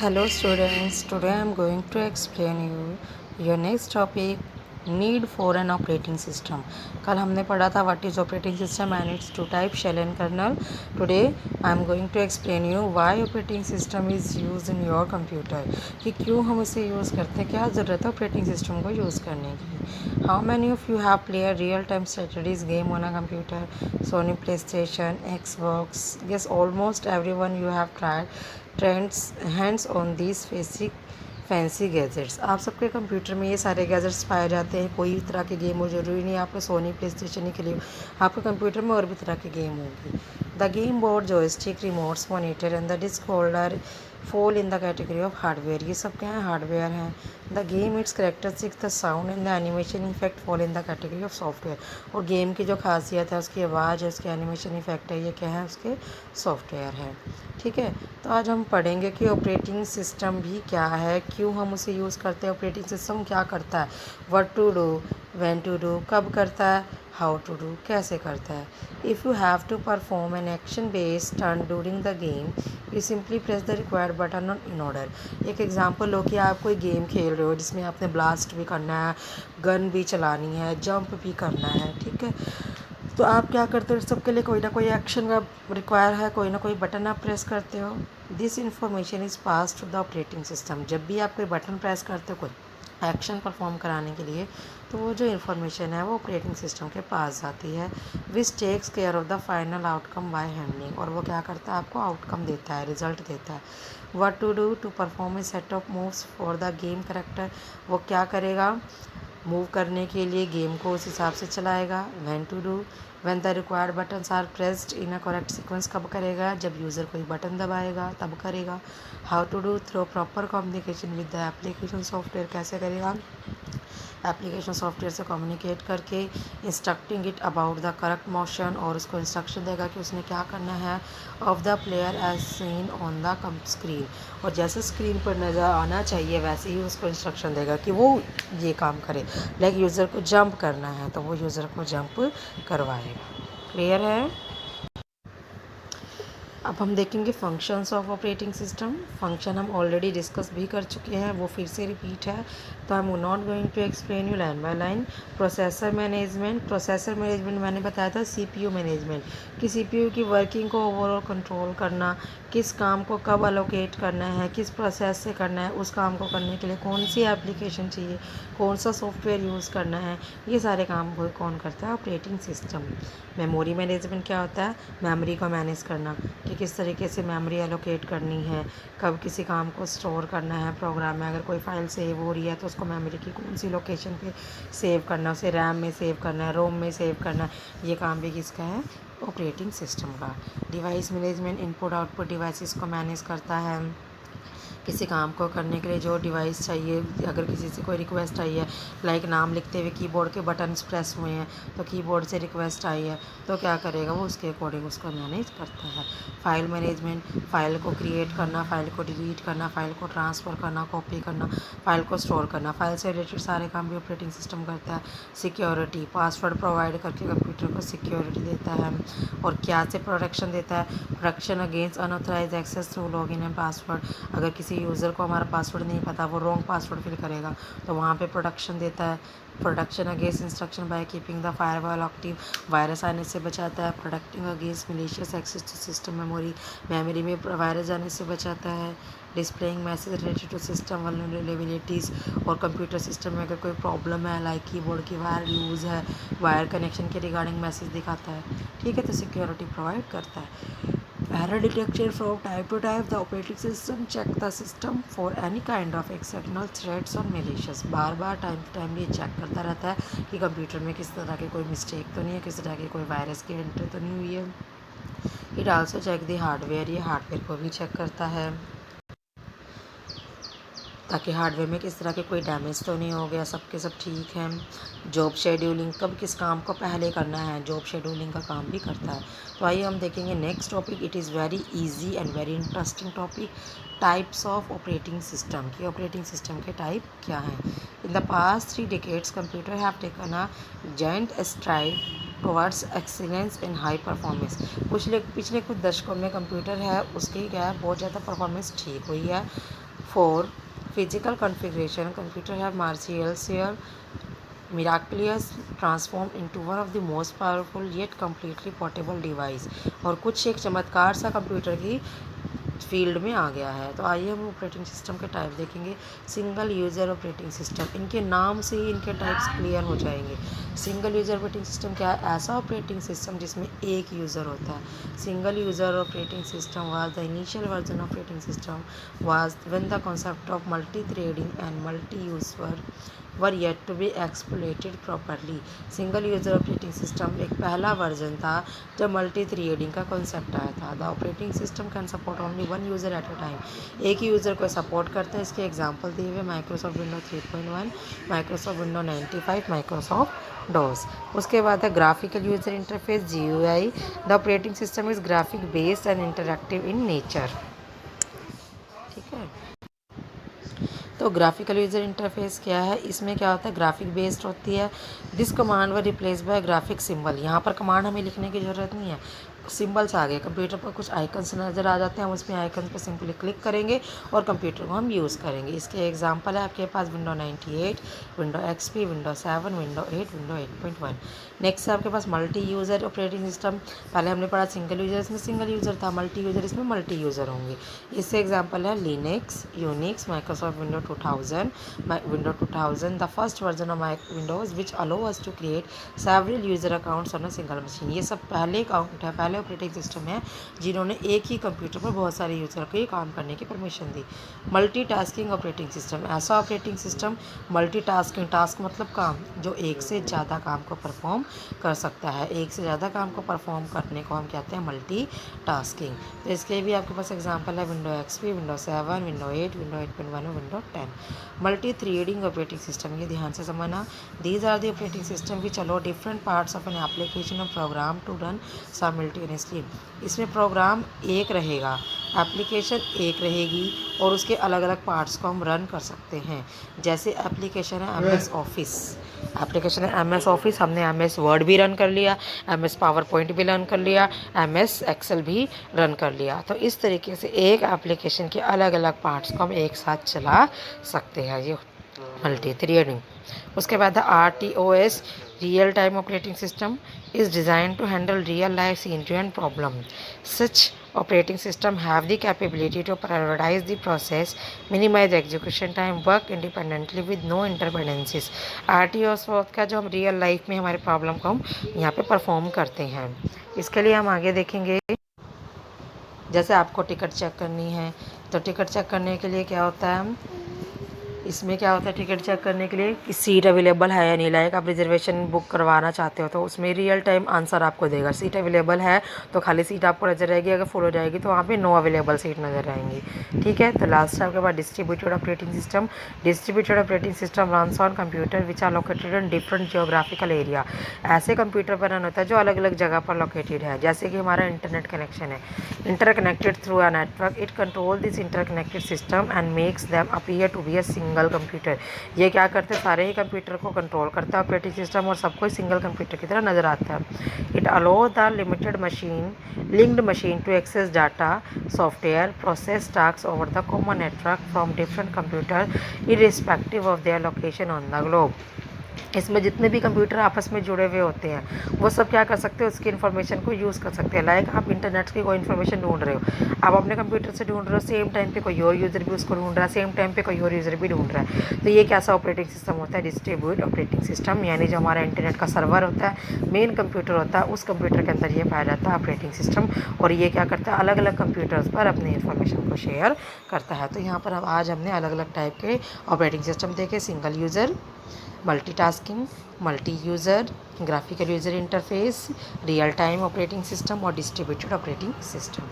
Hello students, today I am going to explain you your next topic need for an operating system. कल हमने पढ़ा था what is operating system and its two types shell and kernel. Today I am going to explain you why operating system is used in your computer. कि क्यों हम इसे use करते हैं, क्या ज़रूरत है operating system को यूज़ करने की. How many of you have played real time strategies game on a computer? Sony PlayStation, Xbox. Yes, almost everyone you have tried trends hands on these fancy gadgets. आप सबके computer में ये सारे gadgets पाए जाते हैं. कोई भी तरह के गेम हो, ज़रूरी नहीं आपको सोनी प्ले स्टेशन ही के लिए, आपके कंप्यूटर में और भी तरह के गेम होंगे. The game board joystick remotes monitor and the disk holder fall in the category of hardware. ये सब क्या है? हार्डवेयर हैं. The game its characteristics the sound and the animation effect fall in the category of software. और game की जो खासियत है, उसकी आवाज़ है, उसके एनिमेशन इफेक्ट है, ये क्या है? उसके सॉफ्टवेयर है. ठीक है, तो आज हम पढ़ेंगे कि ऑपरेटिंग सिस्टम भी क्या है, क्यों हम उसे यूज़ करते हैं, ऑपरेटिंग सिस्टम क्या करता है, what to do, when to do, कब करता है, हाउ टू डू, कैसे करता है. If you have to perform an action based turn during the game, you simply press the required button on in order. एक एग्जांपल लो कि आप कोई गेम खेल रहे हो जिसमें आपने ब्लास्ट भी करना है, गन भी चलानी है, जंप भी करना है. ठीक है, तो आप क्या करते हो? सबके लिए कोई ना कोई एक्शन का रिक्वायर है, कोई ना कोई बटन आप प्रेस करते हो. This information is pass to the operating system. जब भी आप कोई बटन प्रेस करते हो कोई एक्शन परफॉर्म कराने के लिए, तो वो जो इन्फॉर्मेशन है वो ऑपरेटिंग सिस्टम के पास जाती है. Which takes care of the final outcome by handling. और वो क्या करता है? आपको आउटकम देता है, रिजल्ट देता है. What to do to perform a set of moves for the game character. वो क्या करेगा? मूव करने के लिए गेम को उस हिसाब से चलाएगा. When to do, when the required buttons are pressed in a correct sequence. कब करेगा? जब यूज़र कोई बटन दबाएगा तब करेगा. How to do, through proper communication with the application software. कैसे करेगा? एप्लीकेशन सॉफ्टवेयर से कम्युनिकेट करके, instructing it about the correct motion. और उसको इंस्ट्रक्शन देगा कि उसने क्या करना है. Of the player as seen on the screen. और जैसे स्क्रीन पर नज़र आना चाहिए वैसे ही उसको इंस्ट्रक्शन देगा कि वो ये काम करे. लाइक यूज़र को जंप करना है तो वो यूज़र को जंप करवाएगा. क्लियर है? अब हम देखेंगे functions of operating system. Function हम ऑलरेडी डिस्कस भी कर चुके हैं, वो फिर से रिपीट है, तो I am not going to explain you line by line. Processor management. Processor management मैंने बताया था सीपीयू मैनेजमेंट, कि सीपीयू की वर्किंग को ओवरऑल कंट्रोल करना, किस काम को कब अलोकेट करना है, किस प्रोसेस से करना है, उस काम को करने के लिए कौन सी एप्लीकेशन चाहिए, कौन सा सॉफ्टवेयर यूज़ करना है, ये सारे काम को कौन करता है? Operating system. मेमोरी मैनेजमेंट क्या होता है? मेमोरी को मैनेज करना, कि किस तरीके से मेमोरी एलोकेट करनी है, कब किसी काम को स्टोर करना है प्रोग्राम में. अगर कोई फ़ाइल सेव हो रही है तो उसको मेमोरी की कौन सी लोकेशन पे सेव करना है, उसे रैम में सेव करना है, रोम में सेव करना है, ये काम भी किसका है? ऑपरेटिंग सिस्टम का. Device management. Input output devices को मैनेज करता है. किसी काम को करने के लिए जो डिवाइस चाहिए, अगर किसी से कोई रिक्वेस्ट आई है, लाइक नाम लिखते हुए कीबोर्ड के बटन्स प्रेस हुए हैं तो कीबोर्ड से रिक्वेस्ट आई है, तो क्या करेगा? वो उसके अकॉर्डिंग उसको मैनेज करता है. File management. फाइल को क्रिएट करना, फाइल को डिलीट करना, फाइल को ट्रांसफ़र करना, कॉपी करना, फाइल को स्टोर करना. फाइल से रिलेटेड सारे काम भी ऑपरेटिंग सिस्टम करता है. सिक्योरिटी. पासवर्ड प्रोवाइड करके कंप्यूटर को सिक्योरिटी देता है. और क्या से प्रोटेक्शन देता है? Protection against unauthorised access through login and password. अगर किसी यूज़र को हमारा पासवर्ड नहीं पता, वो रॉन्ग पासवर्ड फिल करेगा, तो वहाँ पे प्रोटेक्शन देता है. Protection against instruction by keeping the firewall active. Virus आने से बचाता है. Protecting against malicious access to system memory. Memory में वायरस जाने से बचाता है. Displaying message related to system vulnerabilities. और कंप्यूटर सिस्टम में अगर कोई प्रॉब्लम है, लाइक कीबोर्ड की वायर लूज़ है, वायर कनेक्शन के रिगार्डिंग मैसेज दिखाता है. ठीक है, तो सिक्योरिटी प्रोवाइड करता है. Error detection. From time to time the operating system check the system for any kind of external threats or malicious. बार बार टाइम टू टाइम ये चेक करता रहता है कि कंप्यूटर में किस तरह की कोई मिस्टेक तो नहीं है, किस तरह की कोई वायरस की एंट्री तो नहीं हुई है. It also check the hardware. ये हार्डवेयर को भी चेक करता है ताकि हार्डवेयर में किस तरह के कोई डैमेज तो नहीं हो गया, सब के सब ठीक है. Job scheduling. कब किस काम को पहले करना है, जॉब शेड्यूलिंग का काम भी करता है. तो आइए हम देखेंगे next topic. It is very easy and very interesting topic. Types of operating system. की ऑपरेटिंग सिस्टम के टाइप क्या हैं. In the past 3 decades computer have taken a giant STRIDE towards excellence in high performance. पिछले कुछ दशकों में computer है उसकी क्या है, बहुत ज़्यादा परफॉर्मेंस ठीक हुई है. 4. Physical configuration. Computer have martials here miraculous transformed into one of the most powerful yet completely portable device. और कुछ एक चमत्कार सा कंप्यूटर की फील्ड में आ गया है। तो आइए हम ऑपरेटिंग सिस्टम के टाइप देखेंगे। सिंगल यूज़र ऑपरेटिंग सिस्टम, इनके नाम से ही इनके टाइप्स क्लियर हो जाएंगे। सिंगल यूज़र ऑपरेटिंग सिस्टम क्या है? ऐसा ऑपरेटिंग सिस्टम जिसमें एक यूज़र होता है। Single user operating system was the initial version operating system was when the concept of multi threading and multi user were yet to be exploited properly. Single user operating system एक पहला version था जब multi threading का concept आया था। The operating system can support only one user at a time. एक ही user को support करता है। इसके एग्जांपल दिए हुए Microsoft window 3.1, Microsoft window 95, Microsoft DOS. उसके बाद है graphical user interface GUI। The operating system is graphic based and interactive in nature. ठीक है, तो ग्राफिकल यूज़र इंटरफेस क्या है? इसमें क्या होता है? ग्राफिक बेस्ड होती है। This command were replace by graphic symbol. यहाँ पर कमांड हमें लिखने की ज़रूरत नहीं है, सिंबल्स आ गए। कंप्यूटर पर कुछ आइकन्स नज़र आ जाते हैं, हम उसमें आइकन पर सिंपली क्लिक करेंगे और कंप्यूटर को हम यूज़ करेंगे। इसके एग्जांपल है आपके पास window 98, window XP, window 7, window 8, window 8.1। Next है आपके पास मल्टी यूज़र ऑपरेटिंग सिस्टम। पहले हमने पढ़ा सिंगल यूज़र, इसमें सिंगल यूज़र था। मल्टी यूज़र, इसमें मल्टी यूज़र होंगे। इससे एग्जांपल है Linux, Unix, Microsoft window 2000, window 2000 the first version of Windows which allow us to create several user accounts on a single machine. ये सब पहले account है, पहले ऑपरेटिंग सिस्टम है जिन्होंने एक ही कंप्यूटर पर बहुत सारे यूज़र को काम करने की परमिशन दी। मल्टीटास्किंग ऑपरेटिंग सिस्टम, ऐसा ऑपरेटिंग सिस्टम मल्टीटास्किंग, टास्क मतलब काम, जो एक से ज़्यादा काम को परफॉर्म कर सकता है। एक से ज़्यादा काम को परफॉर्म करने को हम कहते हैं मल्टीटास्किंग। तो इसके भी आपके पास एग्जांपल है window XP, window 7, window 8, window 8.1 और window 10। Multi threading operating system, ये ध्यान से समझना। These are the operating system which allow different parts of an application और प्रोग्राम टू रन साइमल्टेनियसली। इसमें प्रोग्राम एक रहेगा, एप्लीकेशन एक रहेगी और उसके अलग अलग पार्ट्स को हम रन कर सकते हैं। जैसे एप्लीकेशन है MS ऑफिस, एप्लीकेशन है MS ऑफिस, हमने MS वर्ड भी रन कर लिया, MS पावर पॉइंट भी रन कर लिया, MS एक्सेल भी रन कर लिया। तो इस तरीके से एक एप्लीकेशन के अलग अलग पार्ट्स को हम एक साथ चला सकते हैं, ये मल्टी थ्रेडिंग। उसके बाद RTOS, real time operating system, is designed to handle real life scenario and problem. Such operating system have the capability to prioritize the process, minimize execution time, work independently with no interdependencies. RTOS का जो हम real life में हमारे problem को हम यहाँ पे perform करते हैं। इसके लिए हम आगे देखेंगे, जैसे आपको टिकट चेक करनी है तो टिकट चेक करने के लिए क्या होता है, इसमें क्या होता है टिकट चेक करने के लिए कि सीट अवेलेबल है या नहीं। लाइक आप रिजर्वेशन बुक करवाना चाहते हो तो उसमें रियल टाइम आंसर आपको देगा, सीट अवेलेबल है तो खाली सीट आपको नजर रहेगी, अगर फुल हो जाएगी तो वहाँ पे नो अवेलेबल सीट नजर आएंगी। ठीक है, तो लास्ट आपके पास distributed operating system. Distributed operating system runs on computer which are located in different geographical area. ऐसे कंप्यूटर पर रन होता है जो अलग अलग जगह पर लोकेटेड है। जैसे कि हमारा इंटरनेट कनेक्शन है, interconnected through a network, it control this interconnected system and makes them appear to be a single computer. ये क्या करते हैं, सारे ही कंप्यूटर को कंट्रोल करता है ऑपरेटिंग सिस्टम और सबको सिंगल कंप्यूटर की तरह नजर आता है। It allow the limited machine linked machine to access data, software, process task over the common network from different computer irrespective of their location on the globe. इसमें जितने भी कंप्यूटर आपस में जुड़े हुए होते हैं वो सब क्या कर सकते हैं, उसकी इन्फॉर्मेशन को यूज़ कर सकते हैं। लाइक आप इंटरनेट की कोई इन्फॉर्मेशन ढूंढ रहे हो, आप अपने कंप्यूटर से ढूंढ रहे हो, सेम टाइम पे कोई और यूज़र भी उसको ढूंढ रहा है, सेम टाइम पे कोई और यूज़र भी ढूंढ रहा है। तो ये कैसा ऑपरेटिंग सिस्टम होता है, डिस्ट्रीब्यूटेड ऑपरेटिंग सिस्टम। यानी जो हमारा इंटरनेट का सर्वर होता है, मेन कंप्यूटर होता है, उस कंप्यूटर के अंदर ये पाया जाता है ऑपरेटिंग सिस्टम, और ये क्या करता है, अलग अलग कंप्यूटर्स पर अपनी इन्फॉर्मेशन को शेयर करता है। तो यहाँ पर अब आज हमने अलग अलग टाइप के ऑपरेटिंग सिस्टम देखे, single user, multitasking, multi user, graphical user interface, real time operating system और डिस्ट्रीब्यूटेड ऑपरेटिंग सिस्टम।